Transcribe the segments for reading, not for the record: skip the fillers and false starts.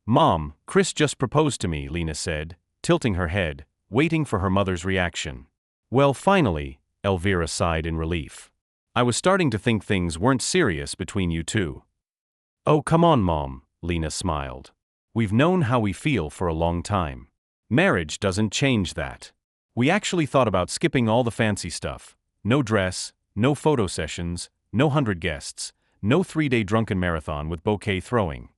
Mom, Chris just proposed to me, Lena said, tilting her head, waiting for her mother's reaction. Well, finally, Elvira sighed in relief. I was starting to think things weren't serious between you two. Oh, come on, Mom, Lena smiled. We've known how we feel for a long time. Marriage doesn't change that. We actually thought about skipping all the fancy stuff. No dress, no photo sessions, no 100 guests, no 3-day drunken marathon with bouquet throwing.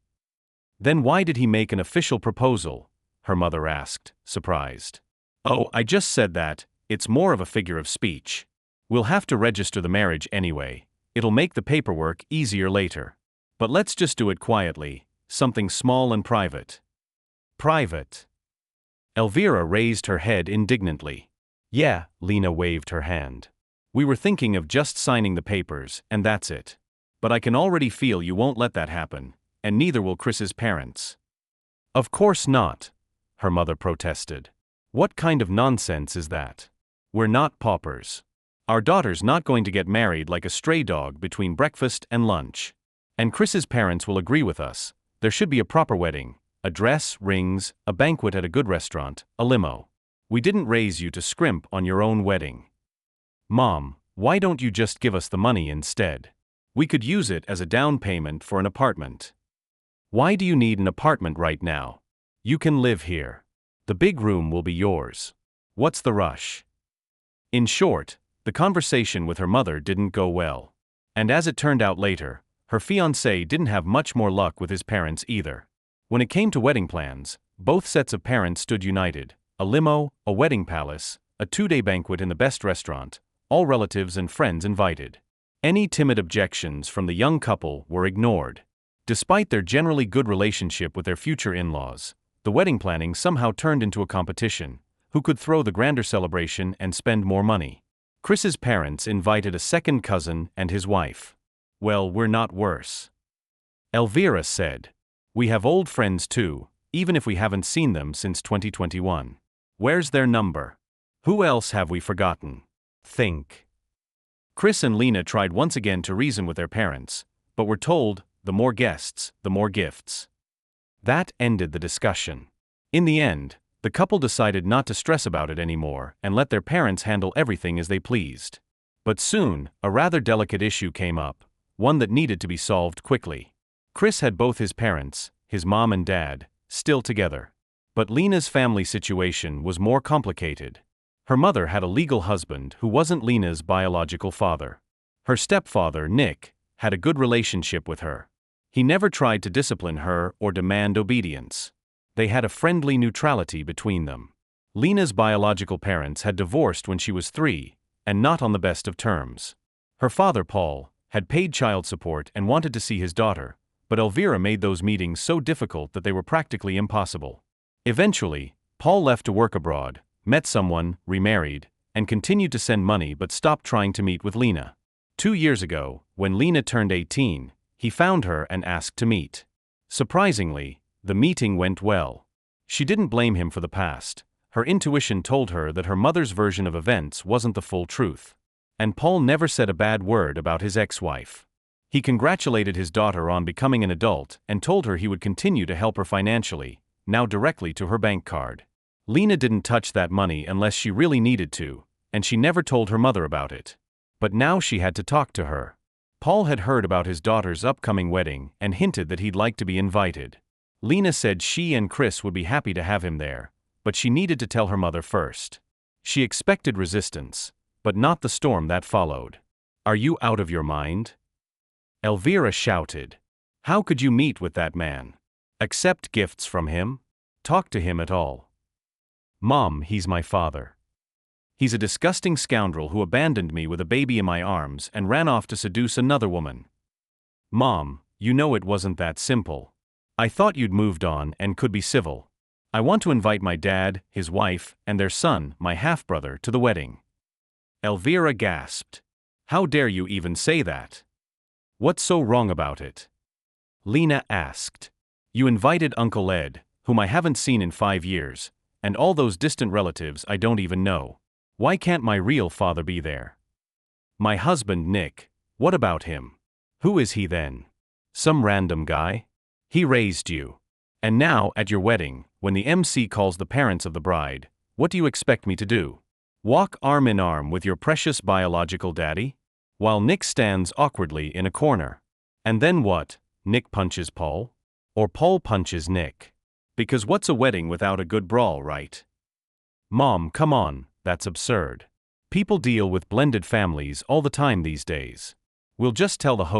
Then why did he make an official proposal? Her mother asked, surprised. Oh, I just said that, it's more of a figure of speech. We'll have to register the marriage anyway. It'll make the paperwork easier later. But let's just do it quietly, something small and private. Private? Elvira raised her head indignantly. Yeah, Lena waved her hand. We were thinking of just signing the papers, and that's it. But I can already feel you won't let that happen, and neither will Chris's parents. Of course not, her mother protested. What kind of nonsense is that? We're not paupers. Our daughter's not going to get married like a stray dog between breakfast and lunch. And Chris's parents will agree with us. There should be a proper wedding, a dress, rings, a banquet at a good restaurant, a limo. We didn't raise you to scrimp on your own wedding. Mom, why don't you just give us the money instead? We could use it as a down payment for an apartment. Why do you need an apartment right now? You can live here. The big room will be yours. What's the rush? In short, the conversation with her mother didn't go well. And as it turned out later, her fiancé didn't have much more luck with his parents either. When it came to wedding plans, both sets of parents stood united. A limo, a wedding palace, a 2-day banquet in the best restaurant, all relatives and friends invited. Any timid objections from the young couple were ignored. Despite their generally good relationship with their future in-laws, the wedding planning somehow turned into a competition. Who could throw the grander celebration and spend more money? Chris's parents invited a second cousin and his wife. Well, we're not worse. Elvira said. We have old friends too, even if we haven't seen them since 2021. Where's their number? Who else have we forgotten? Think. Chris and Lena tried once again to reason with their parents, but were told, the more guests, the more gifts. That ended the discussion. In the end, the couple decided not to stress about it anymore and let their parents handle everything as they pleased. But soon, a rather delicate issue came up, one that needed to be solved quickly. Chris had both his parents, his mom and dad, still together. But Lena's family situation was more complicated. Her mother had a legal husband who wasn't Lena's biological father. Her stepfather, Nick, had a good relationship with her. He never tried to discipline her or demand obedience. They had a friendly neutrality between them. Lena's biological parents had divorced when she was 3, and not on the best of terms. Her father, Paul, had paid child support and wanted to see his daughter, but Elvira made those meetings so difficult that they were practically impossible. Eventually, Paul left to work abroad, met someone, remarried, and continued to send money but stopped trying to meet with Lena. 2 years ago, when Lena turned 18, he found her and asked to meet. Surprisingly, the meeting went well. She didn't blame him for the past. Her intuition told her that her mother's version of events wasn't the full truth. And Paul never said a bad word about his ex-wife. He congratulated his daughter on becoming an adult and told her he would continue to help her financially, now directly to her bank card. Lena didn't touch that money unless she really needed to, and she never told her mother about it. But now she had to talk to her. Paul had heard about his daughter's upcoming wedding and hinted that he'd like to be invited. Lena said she and Chris would be happy to have him there, but she needed to tell her mother first. She expected resistance, but not the storm that followed. Are you out of your mind? Elvira shouted. How could you meet with that man? Accept gifts from him? Talk to him at all? Mom, he's my father. He's a disgusting scoundrel who abandoned me with a baby in my arms and ran off to seduce another woman. Mom, you know it wasn't that simple. I thought you'd moved on and could be civil. I want to invite my dad, his wife, and their son, my half-brother, to the wedding. Elvira gasped. How dare you even say that? What's so wrong about it? Lena asked. You invited Uncle Ed, whom I haven't seen in 5 years, and all those distant relatives I don't even know. Why can't my real father be there? My husband, Nick, what about him? Who is he then? Some random guy? He raised you. And now, at your wedding, when the MC calls the parents of the bride, what do you expect me to do? Walk arm in arm with your precious biological daddy? While Nick stands awkwardly in a corner. And then what? Nick punches Paul? Or Paul punches Nick? Because what's a wedding without a good brawl, right? Mom, come on, that's absurd. People deal with blended families all the time these days. We'll just tell the host